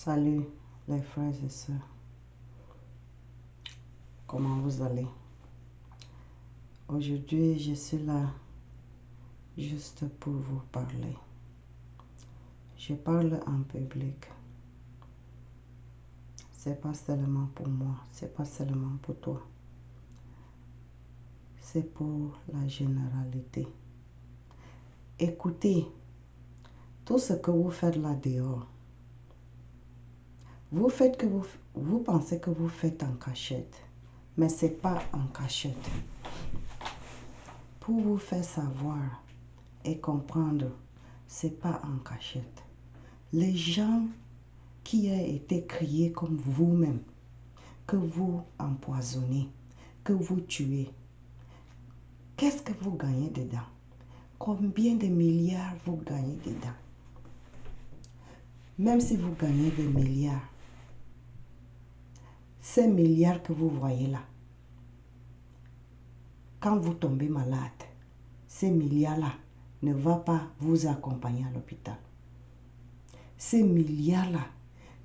Salut les frères et sœurs, comment vous allez? Aujourd'hui, je suis là juste pour vous parler. Je parle en public. C'est pas seulement pour moi, c'est pas seulement pour toi. C'est pour la généralité. Écoutez, tout ce que vous faites là dehors, vous pensez que vous faites en cachette, mais c'est pas en cachette. Pour vous faire savoir et comprendre, c'est pas en cachette. Les gens qui ont été créés comme vous-même, que vous empoisonnez, que vous tuez, qu'est-ce que vous gagnez dedans? Combien de milliards vous gagnez dedans? Même si vous gagnez des milliards, ces milliards que vous voyez là, quand vous tombez malade, ces milliards-là ne vont pas vous accompagner à l'hôpital. Ces milliards-là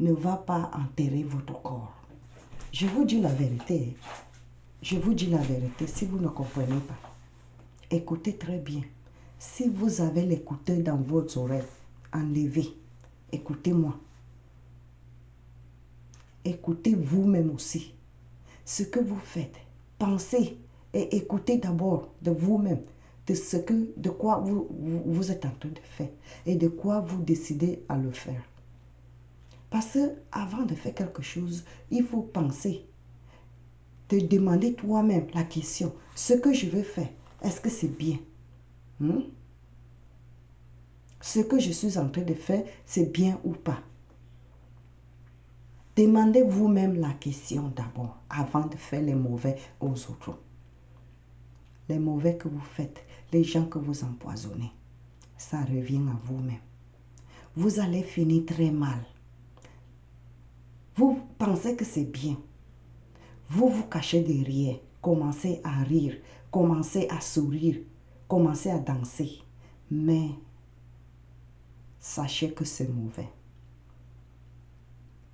ne vont pas enterrer votre corps. Je vous dis la vérité. Je vous dis la vérité. Si vous ne comprenez pas, écoutez très bien. Si vous avez l'écouteur dans votre oreille, enlevez. Écoutez-moi. Écoutez vous-même aussi. Ce que vous faites, pensez et écoutez d'abord de vous-même, de quoi vous êtes en train de faire et de quoi vous décidez à le faire. Parce que avant de faire quelque chose, il faut penser, te demander toi-même la question, ce que je veux faire, est-ce que c'est bien? Ce que je suis en train de faire, c'est bien ou pas? Demandez vous-même la question d'abord, avant de faire les mauvais aux autres. Les mauvais que vous faites, les gens que vous empoisonnez, ça revient à vous-même. Vous allez finir très mal. Vous pensez que c'est bien. Vous vous cachez derrière, commencez à rire, commencez à sourire, commencez à danser. Mais sachez que c'est mauvais.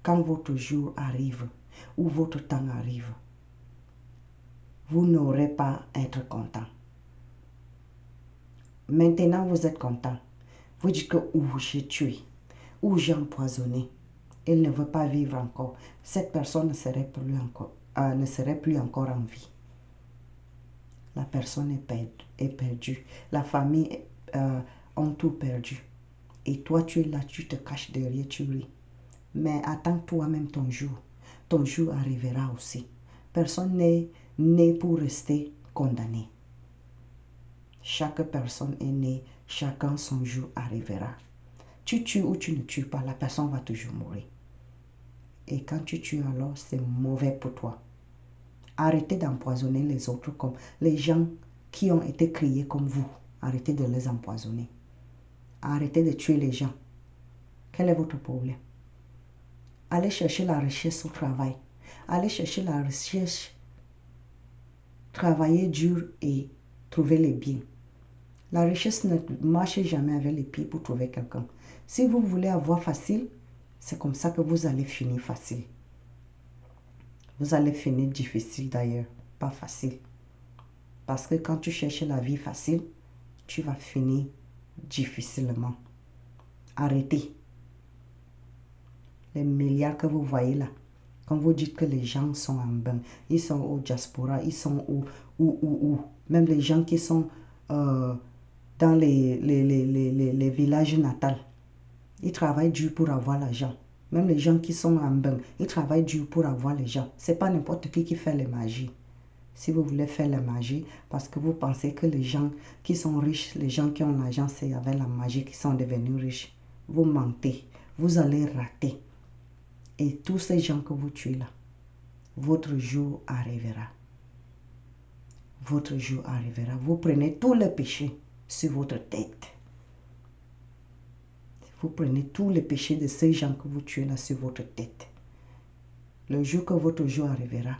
Quand votre jour arrive ou votre temps arrive, vous n'aurez pas à être content. Maintenant, vous êtes content. Vous dites que j'ai tué, ou j'ai empoisonné. Il ne veut pas vivre encore. Cette personne ne serait plus encore en vie. La personne est perdue. La famille ont tout perdu. Et toi, tu es là, tu te caches derrière, tu ris. Mais attends toi-même ton jour. Ton jour arrivera aussi. Personne n'est né pour rester condamné. Chaque personne est née, chacun son jour arrivera. Tu tues ou tu ne tues pas, la personne va toujours mourir. Et quand tu tues alors, c'est mauvais pour toi. Arrêtez d'empoisonner les autres comme les gens qui ont été créés comme vous. Arrêtez de les empoisonner. Arrêtez de tuer les gens. Quel est votre problème? Allez chercher la richesse au travail. Allez chercher la richesse. Travaillez dur et trouvez les biens. La richesse ne marche jamais avec les pieds pour trouver quelqu'un. Si vous voulez avoir facile, c'est comme ça que vous allez finir facile. Vous allez finir difficile d'ailleurs, pas facile. Parce que quand tu cherches la vie facile, tu vas finir difficilement. Arrêtez. Les milliards que vous voyez là, quand vous dites que les gens sont en bain, ils sont au diaspora, ils sont où. Même les gens qui sont dans les villages natals, ils travaillent dur pour avoir l'argent. Même les gens qui sont en bain, ils travaillent dur pour avoir les gens. Ce n'est pas n'importe qui fait les magies. Si vous voulez faire la magie, parce que vous pensez que les gens qui sont riches, les gens qui ont l'argent, c'est avec la magie qu'ils sont devenus riches. Vous mentez. Vous allez rater. Et tous ces gens que vous tuez là, votre jour arrivera. Votre jour arrivera. Vous prenez tous les péchés sur votre tête. Vous prenez tous les péchés de ces gens que vous tuez là sur votre tête. Le jour que votre jour arrivera,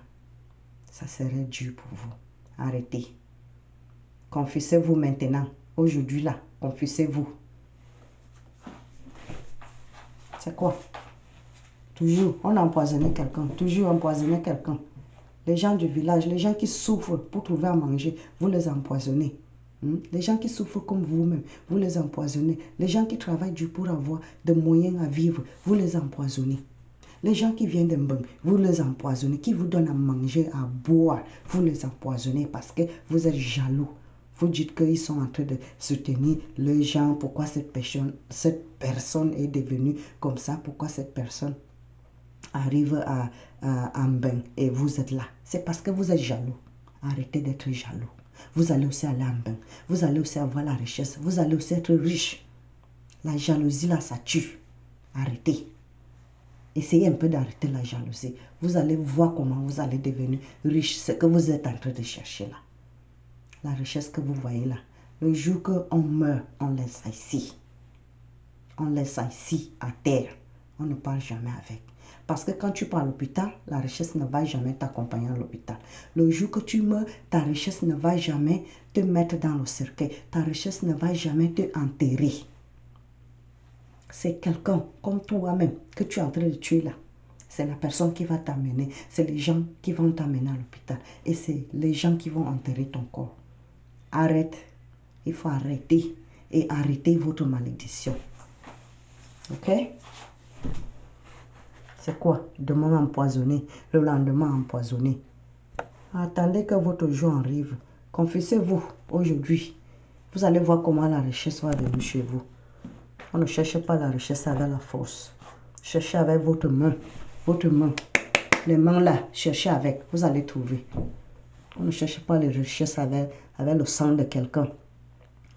ça serait dur pour vous. Arrêtez. Confessez-vous maintenant. Aujourd'hui là, confessez-vous. C'est quoi? Toujours, on a empoisonné quelqu'un. Toujours empoisonné quelqu'un. Les gens du village, les gens qui souffrent pour trouver à manger, vous les empoisonnez. Les gens qui souffrent comme vous-même, vous les empoisonnez. Les gens qui travaillent dur pour avoir des moyens à vivre, vous les empoisonnez. Les gens qui viennent d'Mbeng, vous les empoisonnez. Qui vous donnent à manger, à boire, vous les empoisonnez parce que vous êtes jaloux. Vous dites qu'ils sont en train de soutenir les gens. Pourquoi cette personne est devenue comme ça? Pourquoi cette personne arrive à Mbeng et vous êtes là? C'est parce que vous êtes jaloux. Arrêtez d'être jaloux. Vous allez aussi aller à Mbeng. Vous allez aussi avoir la richesse. Vous allez aussi être riche. La jalousie là, ça tue. Arrêtez. Essayez un peu d'arrêter la jalousie. Vous allez voir comment vous allez devenir riche. Ce que vous êtes en train de chercher là. La richesse que vous voyez là. Le jour qu'on meurt, on laisse ça ici. On laisse ça ici, à terre. On ne parle jamais avec. Parce que quand tu pars à l'hôpital, la richesse ne va jamais t'accompagner à l'hôpital. Le jour que tu meurs, ta richesse ne va jamais te mettre dans le cercueil. Ta richesse ne va jamais te enterrer. C'est quelqu'un comme toi-même que tu es en train de tuer là. C'est la personne qui va t'amener. C'est les gens qui vont t'amener à l'hôpital. Et c'est les gens qui vont enterrer ton corps. Arrête. Il faut arrêter. Et arrêter votre malédiction. Ok? C'est quoi? Demain empoisonné. Le lendemain empoisonné. Attendez que votre jour arrive. Confessez-vous aujourd'hui. Vous allez voir comment la richesse va venir chez vous. On ne cherche pas la richesse avec la force. Cherchez avec votre main. Votre main. Les mains là, cherchez avec. Vous allez trouver. On ne cherche pas les richesses avec le sang de quelqu'un.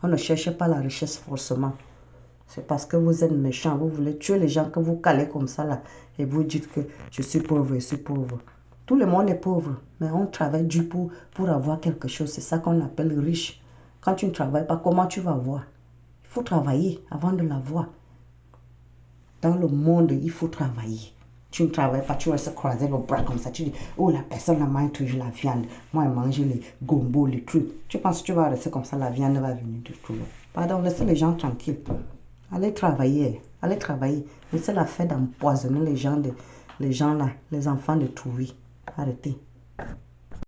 On ne cherche pas la richesse forcément. C'est parce que vous êtes méchant. Vous voulez tuer les gens que vous calez comme ça là. Et vous dites que je suis pauvre, je suis pauvre. Tout le monde est pauvre. Mais on travaille dur pour avoir quelque chose. C'est ça qu'on appelle riche. Quand tu ne travailles pas, comment tu vas avoir? Il faut travailler avant de l'avoir. Dans le monde, il faut travailler. Tu ne travailles pas, tu vas se croiser le bras comme ça. Tu dis, oh, la personne là mange toujours la viande. Moi, elle mange les gombo, les trucs. Tu penses que tu vas rester comme ça, la viande va venir du tout. Pardon, laissez les gens tranquilles. Allez travailler. Allez travailler. Laissez la fête d'empoisonner les gens là, les enfants de Touvi. Arrêtez.